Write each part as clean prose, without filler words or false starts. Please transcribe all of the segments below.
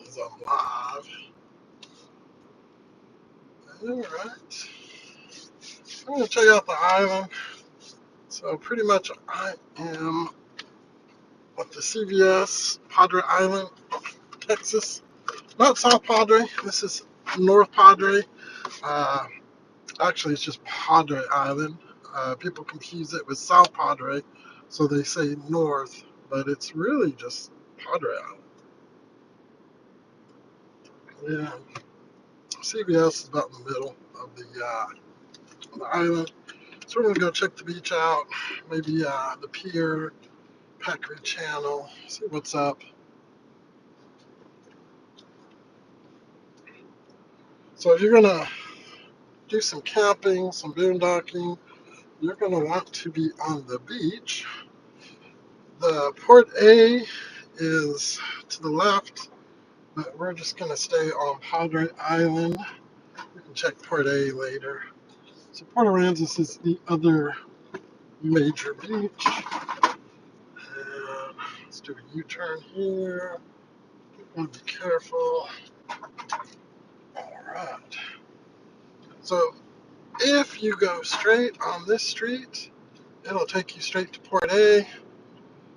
As I'm live. Alright. I'm going to check out the island. So pretty much I am at the CVS Padre Island, Texas. Not South Padre. This is North Padre. Uh, Actually, it's just Padre Island. People confuse it with South Padre, so they say North, but it's really just Padre Island. Yeah. CVS is about in the middle of the island. So we're going to go check the beach out, maybe the pier, Peccary Channel, see what's up. So if you're going to do some camping, some boondocking, you're going to want to be on the beach. The Port A is to the left, but we're just going to stay on Padre Island. We can check Port A later. So Port Aransas is the other major beach. And let's do a U-turn here. Want to be careful. All right. So if you go straight on this street, it'll take you straight to Port A.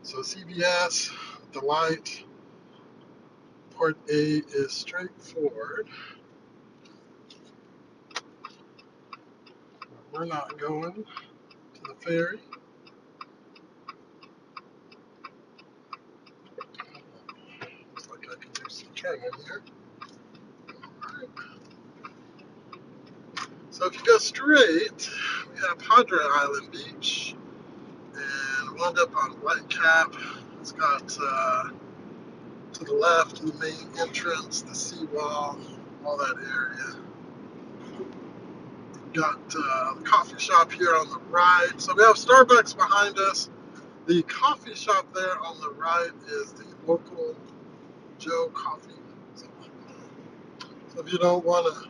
So CVS, the light, Port A is straightforward. We're not going to the ferry. Looks like I can do some turning here. Right. So if you go straight, we have Padre Island Beach, and we'll end up on Whitecap. It's got to the left the main entrance, the seawall, all that area. Got the coffee shop here on the right. So we have Starbucks behind us. The coffee shop there on the right is the local Joe Coffee. So if you don't want to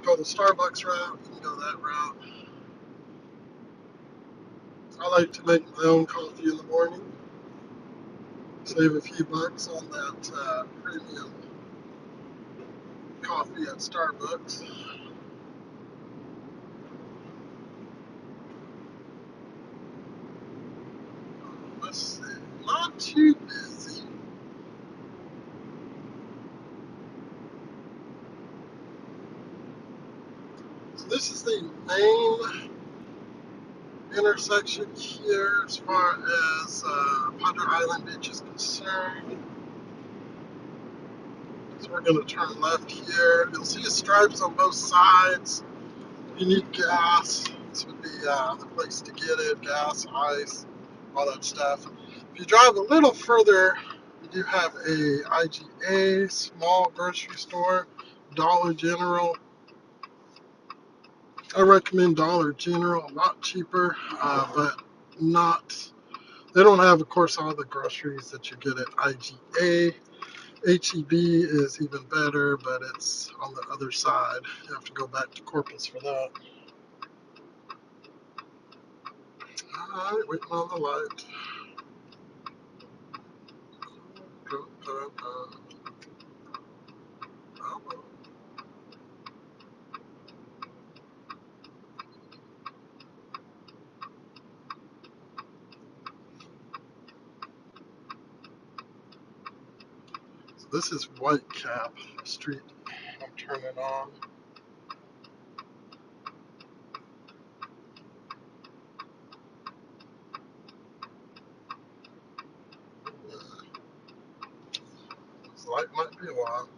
go the Starbucks route, you can go that route. I like to make my own coffee in the morning. Save a few bucks on that premium coffee at Starbucks. Let's see, not too busy. So this is the main intersection here as far as Padre Island Beach is concerned. So we're going to turn left here. You'll see stripes on both sides. If you need gas, this would be the place to get it. Gas, ice, all that stuff. If you drive a little further, you do have a IGA, small grocery store, Dollar General. I recommend Dollar General, a lot cheaper, but not, they don't have, of course, all the groceries that you get at IGA. HEB is even better, but it's on the other side. You have to go back to Corpus for that. All right, waiting on the light. So this is Whitecap Street. I'm turning on. This light might be a while.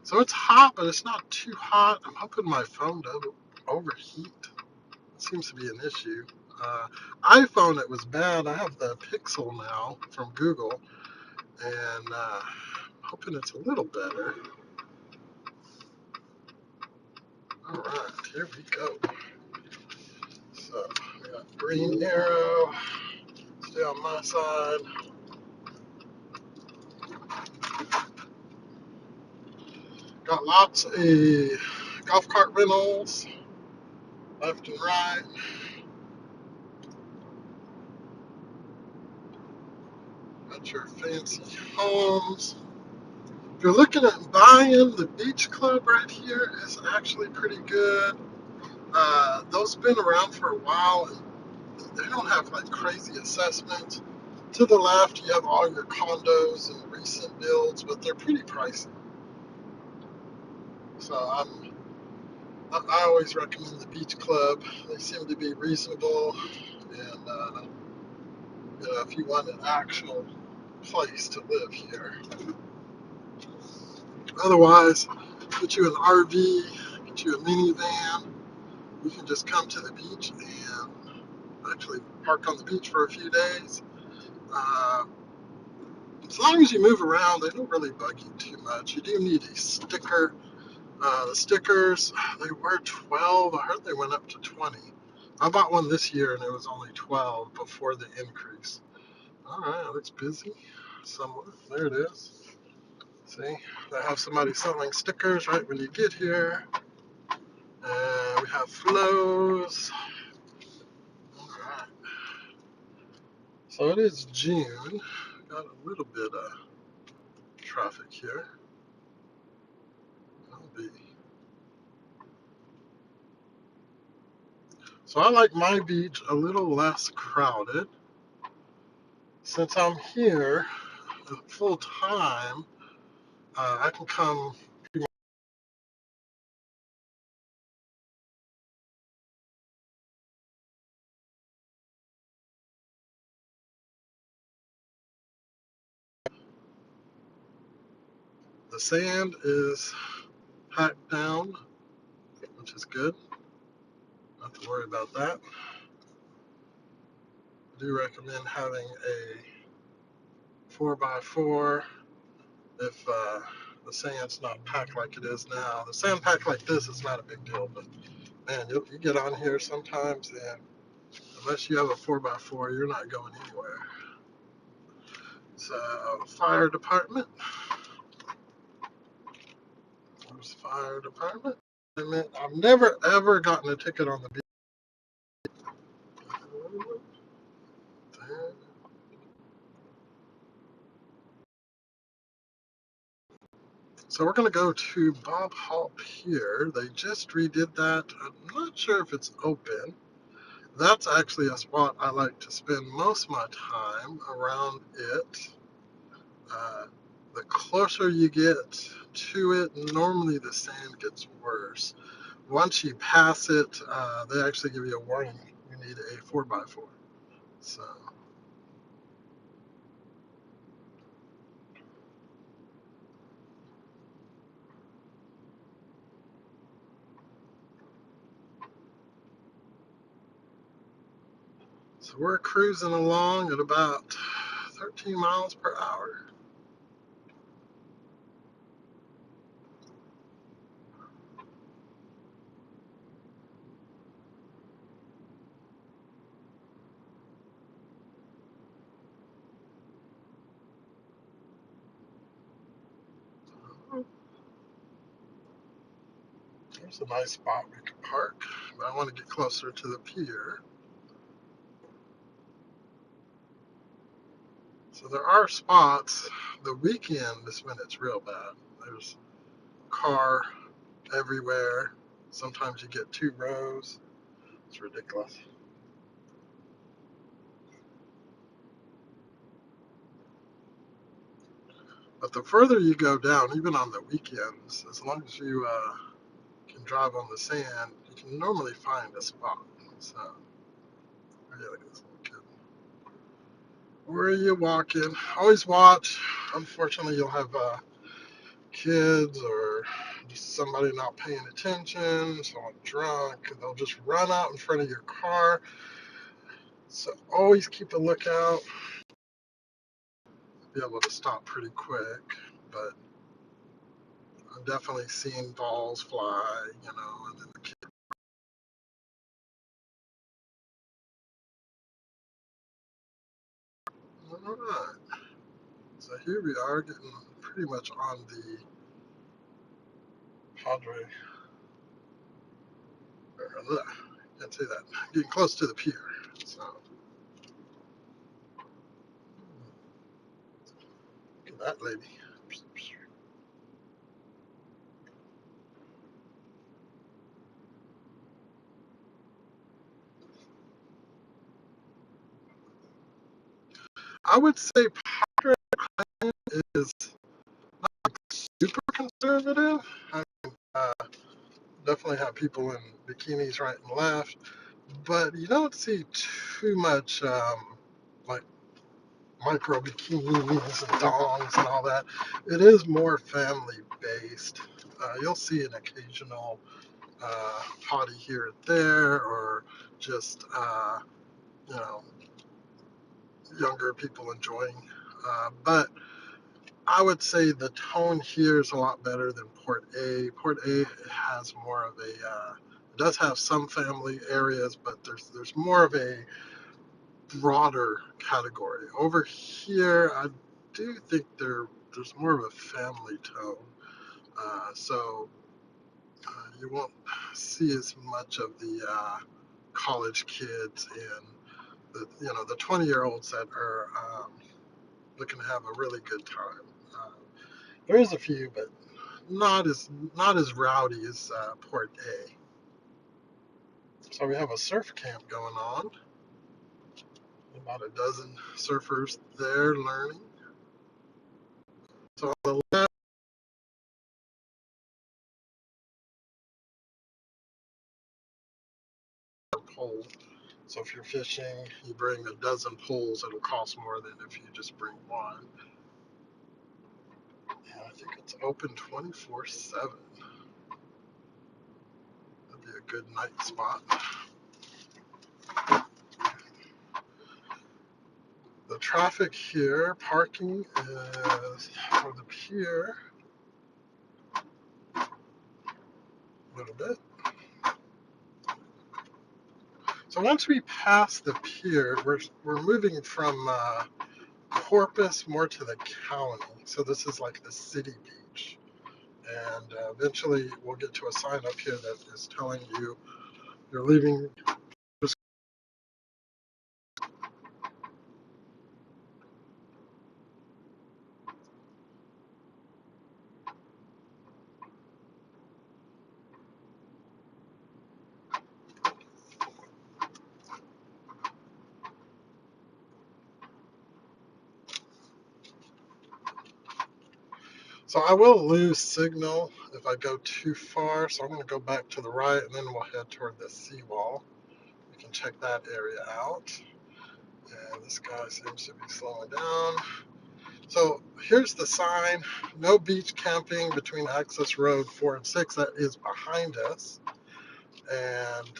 So it's hot, but it's not too hot. I'm hoping my phone doesn't overheat. It seems to be an issue. iPhone, it was bad. I have the Pixel now from Google, and hoping it's a little better. All right, here we go. So we got green arrow. Stay on my side. Got lots of golf cart rentals, left and right. Got your fancy homes. If you're looking at buying, the beach club right here is actually pretty good. Those have been around for a while, and they don't have like crazy assessments. To the left, you have all your condos and recent builds, but they're pretty pricey. So I always recommend the beach club. They seem to be reasonable, and if you want an actual place to live here. Otherwise, get you an RV, get you a minivan. You can just come to the beach and actually park on the beach for a few days. Uh, as long as you move around, they don't really bug you too much. You do need a sticker. The stickers, they were 12. I heard they went up to 20. I bought one this year and it was only 12 before the increase. All right, it looks busy somewhere. There it is. See, they have somebody selling stickers right when you get here. And we have flows. All right. So it is June. Got a little bit of traffic here. That'll be. So I like my beach a little less crowded. Since I'm here full time, I can come. The sand is packed down, which is good. Not to worry about that. I do recommend having a 4x4 if the sand's not packed like it is now. The sand packed like this is not a big deal, but man, you get on here sometimes, and unless you have a 4x4, you're not going anywhere. So, fire department. There's fire department. I've never ever gotten a ticket on the beach. So we're going to go to Bob Hope here. They just redid that. I'm not sure if it's open. That's actually a spot I like to spend most of my time around it. Uh, the closer you get to it, normally the sand gets worse. Once you pass it, they actually give you a warning. You need a 4x4. So, so we're cruising along at about 13 miles per hour. There's a nice spot we could park, but I want to get closer to the pier. So there are spots. The weekend is when it's real bad. There's car everywhere. Sometimes you get two rows. It's ridiculous. But the further you go down, even on the weekends, as long as you can drive on the sand, you can normally find a spot. So, yeah, look at this little kid. Where are you walking? Always watch. Unfortunately, you'll have kids or just somebody not paying attention, someone drunk, and they'll just run out in front of your car. So always keep a lookout. Be able to stop pretty quick, but I've definitely seen balls fly, and then the kid. All right, so here we are getting pretty much on the Padre, or, can't say that, getting close to the pier. So That lady. I would say Padre is super conservative. I uh, definitely have people in bikinis right and left, but you don't see too much like micro bikinis and dongs and all that. It is more family based. You'll see an occasional potty here and there, or just you know younger people enjoying. But I would say the tone here is a lot better than Port A. Port A has more of a it does have some family areas, but there's more of a broader category. Over here, I do think there's more of a family tone. So you won't see as much of the college kids and the 20-year-olds that are looking to have a really good time. Uh, there is a few, but not as not as rowdy as Port A. So we have a surf camp going on. About a dozen surfers there learning. So on the left pole. So if you're fishing, you bring a dozen poles. It'll cost more than if you just bring one. And I think it's open 24/7. That'd be a good night spot. The traffic here, parking is for the pier a little bit. So once we pass the pier, we're moving from Corpus more to the county. So this is like the city beach. And eventually we'll get to a sign up here that is telling you you're leaving. So I will lose signal if I go too far. So I'm going to go back to the right and then we'll head toward the seawall. We can check that area out. And this guy seems to be slowing down. So here's the sign, no beach camping between access road 4 and 6. That is behind us. And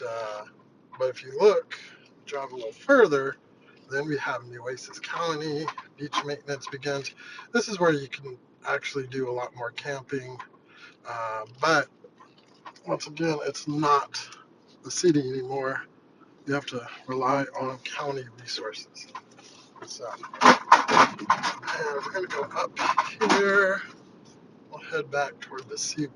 but if you look, drive a little further, then we have Nueces County. Beach maintenance begins. This is where you can actually do a lot more camping. But once again, it's not the city anymore. You have to rely on county resources. So, and we're going to go up here. We'll head back toward the seawall.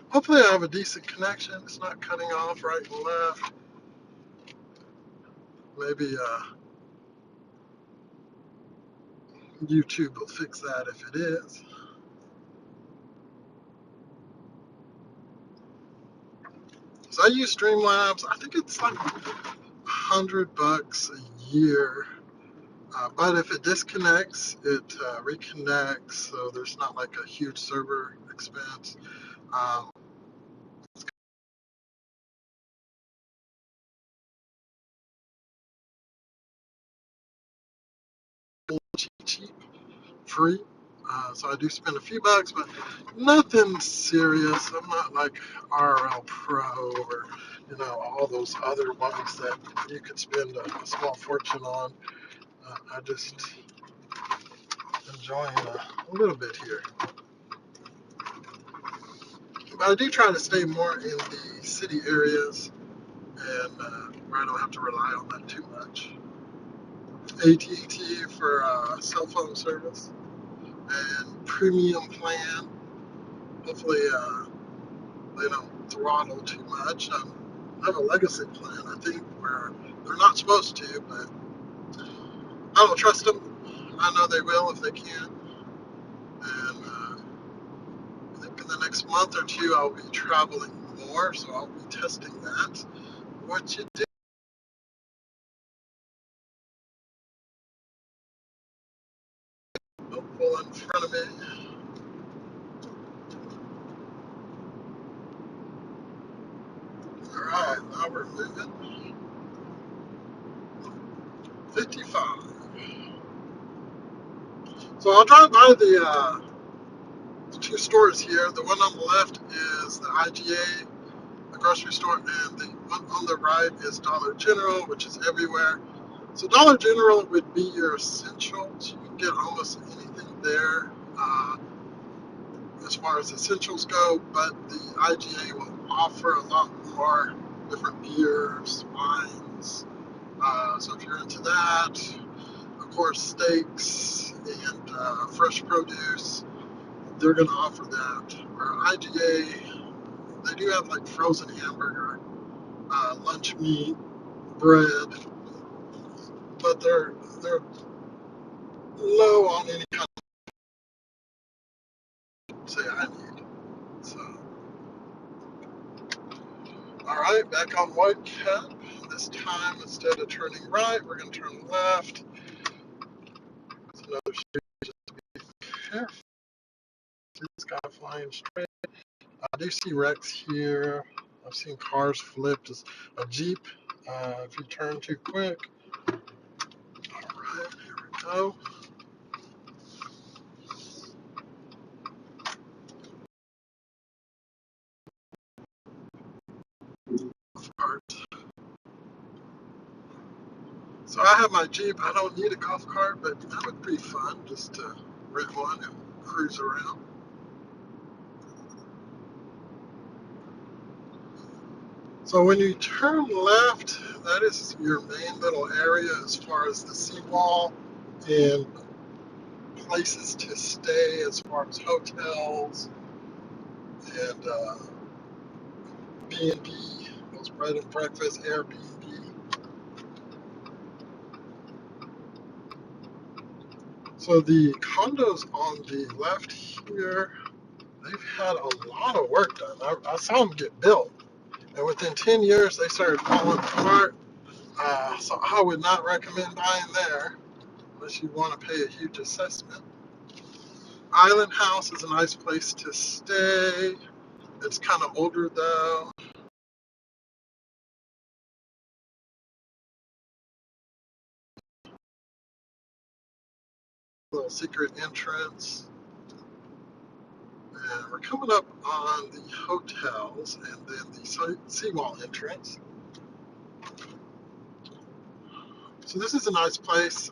Hopefully I have a decent connection. It's not cutting off right and left. Maybe YouTube will fix that if it is. So I use Streamlabs. I think it's like $100 a year. But if it disconnects, it reconnects. So there's not like a huge server expense. Um, cheap, free. So I do spend a few bucks, but nothing serious. I'm not like RL Pro or all those other ones that you could spend a small fortune on. I just enjoying a little bit here. But I do try to stay more in the city areas and where I don't have to rely on that too much. AT&T for cell phone service and premium plan. Hopefully they don't throttle too much. I have a legacy plan, I think, where they're not supposed to, but I don't trust them. I know they will if they can. And I think in the next month or two, I'll be traveling more, so I'll be testing that. What you do? Don't pull in front of me. All right, now we're moving. 55. So I'll drive by the two stores here. The one on the left is the IGA, the grocery store, and the one on the right is Dollar General, which is everywhere. So Dollar General would be your essentials. You can get almost anything there as far as essentials go, but the IGA will offer a lot more different beers, wines. So if you're into that, of course, steaks and fresh produce, they're going to offer that. Where IGA, they do have like frozen hamburger, lunch meat, bread, but they're low on any kind of say I need. So, all right, back on White Cap. This time, instead of turning right, we're going to turn left. It's another street. Careful, this guy flying straight. I do see wrecks here. I've seen cars flipped. It's a Jeep. If you turn too quick. All right, here we go. So I have my Jeep. I don't need a golf cart, but that would be fun just to rent one and cruise around. So when you turn left, that is your main little area as far as the seawall and places to stay as far as hotels and B&B, those bread and breakfast, Airbnb. So the condos on the left here, they've had a lot of work done. I saw them get built, and within 10 years they started falling apart. So I would not recommend buying there unless you want to pay a huge assessment. Island House is a nice place to stay. It's kind of older though. Little secret entrance. And we're coming up on the hotels and then the seawall entrance. So this is a nice place.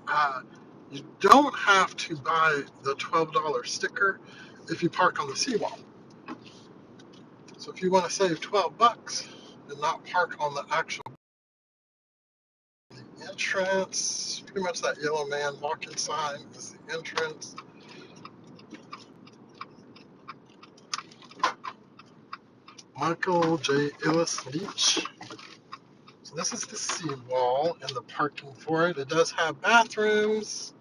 You don't have to buy the $12 sticker if you park on the seawall. So if you want to save 12 bucks and not park on the actual entrance, pretty much that yellow man walking sign is the entrance. Michael J. Ellis Beach. So this is the seawall and the parking for it. It does have bathrooms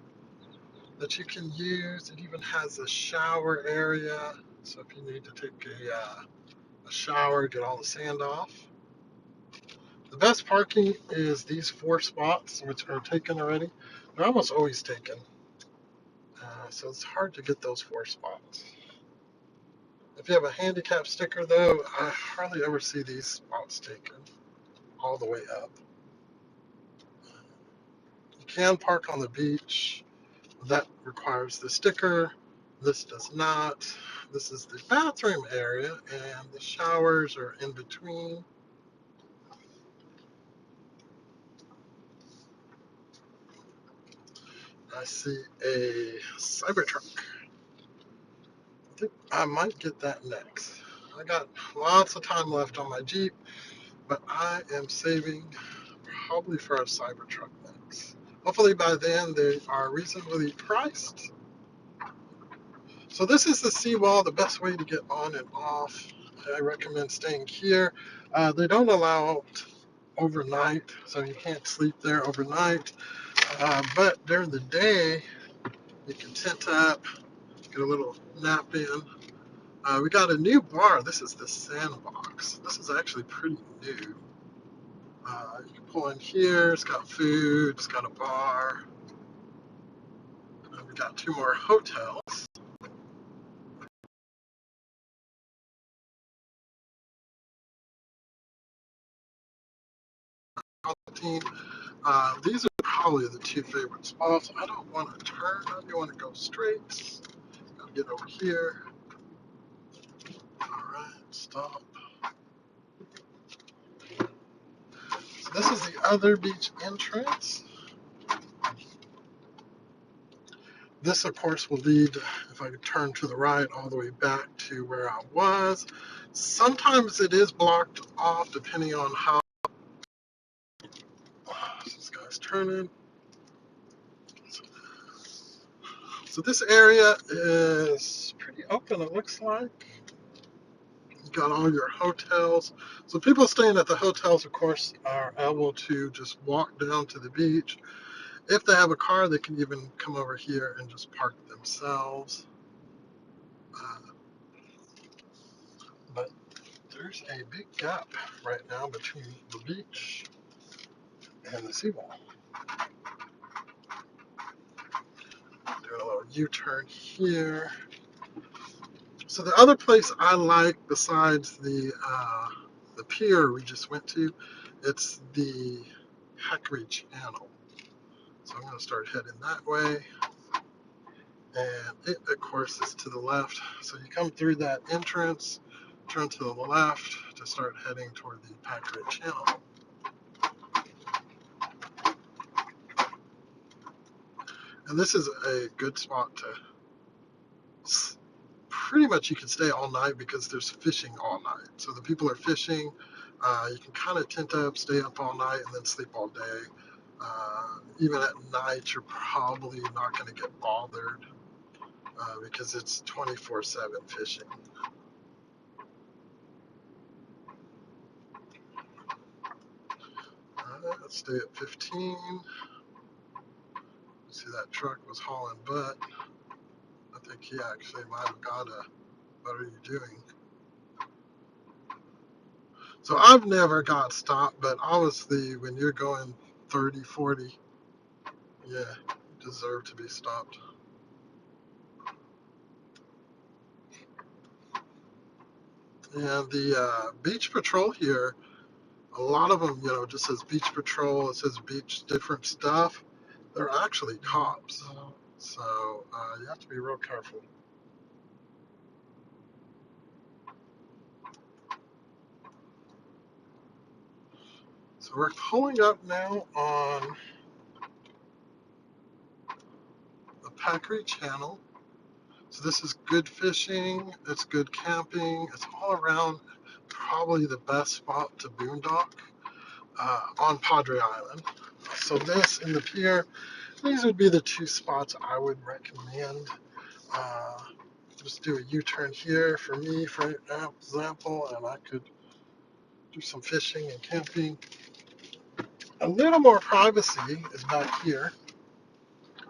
that you can use. It even has a shower area. So if you need to take a shower, get all the sand off. The best parking is these 4 spots, which are taken already. They're almost always taken. So it's hard to get those 4 spots. If you have a handicap sticker, though, I hardly ever see these spots taken all the way up. You can park on the beach. That requires the sticker. This does not. This is the bathroom area, and the showers are in between. I see a Cybertruck. I think I might get that next. I got lots of time left on my Jeep, but I am saving probably for a Cybertruck next. Hopefully by then they are reasonably priced. So this is the seawall, the best way to get on and off. I recommend staying here. They don't allow overnight, so you can't sleep there overnight. But during the day, You can tent up, get a little nap in. We got a new bar. This is the Sandbox. This is actually pretty new. You can pull in here. It's got food. It's got a bar. We got two more hotels. These are probably the two favorite spots. I don't want to turn. I do want to go straight. Gotta get over here. All right, stop. So this is the other beach entrance. This, of course, will lead, if I could turn to the right, all the way back to where I was. Sometimes it is blocked off depending on how this guy's turning. So this area is pretty open, it looks like. You got all your hotels. So people staying at the hotels, of course, are able to just walk down to the beach. If they have a car, they can even come over here and just park themselves. Uh, but there's a big gap right now between the beach and the seawall. Doing a little U-turn here. So the other place I like besides the pier we just went to, it's the Hackery Channel. So I'm going to start heading that way. And it, of course, is to the left. So you come through that entrance, turn to the left to start heading toward the Padre Channel. And this is a good spot to pretty much you can stay all night because there's fishing all night. So the people are fishing. You can kind of tent up, stay up all night, and then sleep all day. Even at night, you're probably not going to get bothered because it's 24/7 fishing. Let's stay at 15. See, that truck was hauling butt. I think he actually might have got a, what are you doing? So I've never got stopped, but obviously when you're going 30, 40, yeah, you deserve to be stopped. And the beach patrol here, a lot of them, just says beach patrol, it says beach different stuff. They're actually cops. So you have to be real careful. So we're pulling up now on the Packery Channel. So this is good fishing, it's good camping, it's all around probably the best spot to boondock on Padre Island. So this and the pier, these would be the two spots I would recommend. Uh, just do a U-turn here for me, for example, and I could do some fishing and camping. A little more privacy is back here.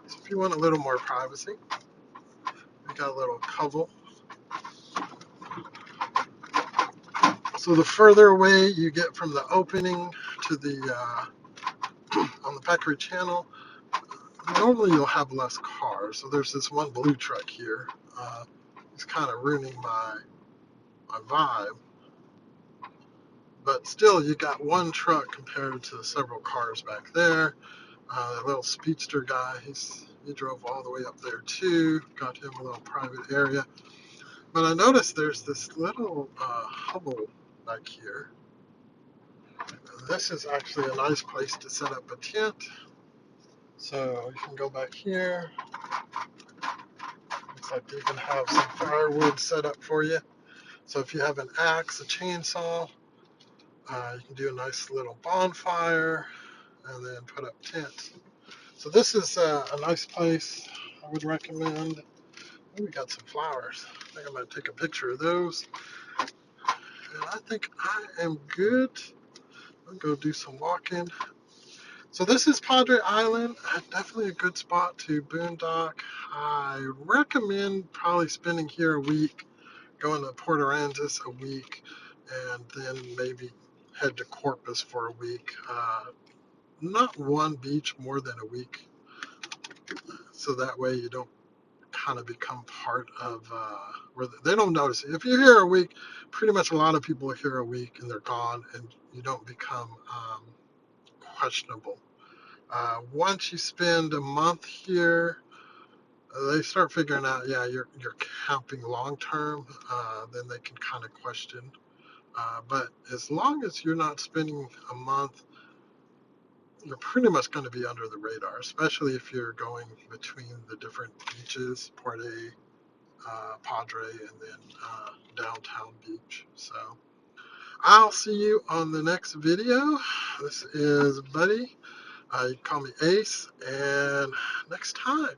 So if you want a little more privacy, we got a little cover. So the further away you get from the opening to the on the Packery Channel, normally you'll have less cars. So there's this one blue truck here. It's kind of ruining my vibe. But still, you got one truck compared to several cars back there. The little speedster guy, he drove all the way up there too. Got him a little private area. But I noticed there's this little hovel back here. This is actually a nice place to set up a tent. So you can go back here. Looks like they even have some firewood set up for you. So if you have an axe, a chainsaw, you can do a nice little bonfire and then put up tents. So this is a nice place I would recommend. Oh, we got some flowers. I think I'm going to take a picture of those. And I think I am good. I'll go do some walking. So this is Padre Island. Definitely a good spot to boondock. I recommend probably spending here a week, going to Port Aransas a week, and then maybe head to Corpus for a week. Not one beach more than a week, so that way you don't kind of become part of where they don't notice it. If you're here a week, pretty much a lot of people are here a week and they're gone, and you don't become questionable. Once you spend a month here, they start figuring out, yeah, you're camping long term. Then they can kind of question. But as long as you're not spending a month, you're pretty much going to be under the radar, especially if you're going between the different beaches, Port A, Padre, and then downtown beach. So I'll see you on the next video. This is Buddy. You can call me Ace, and next time.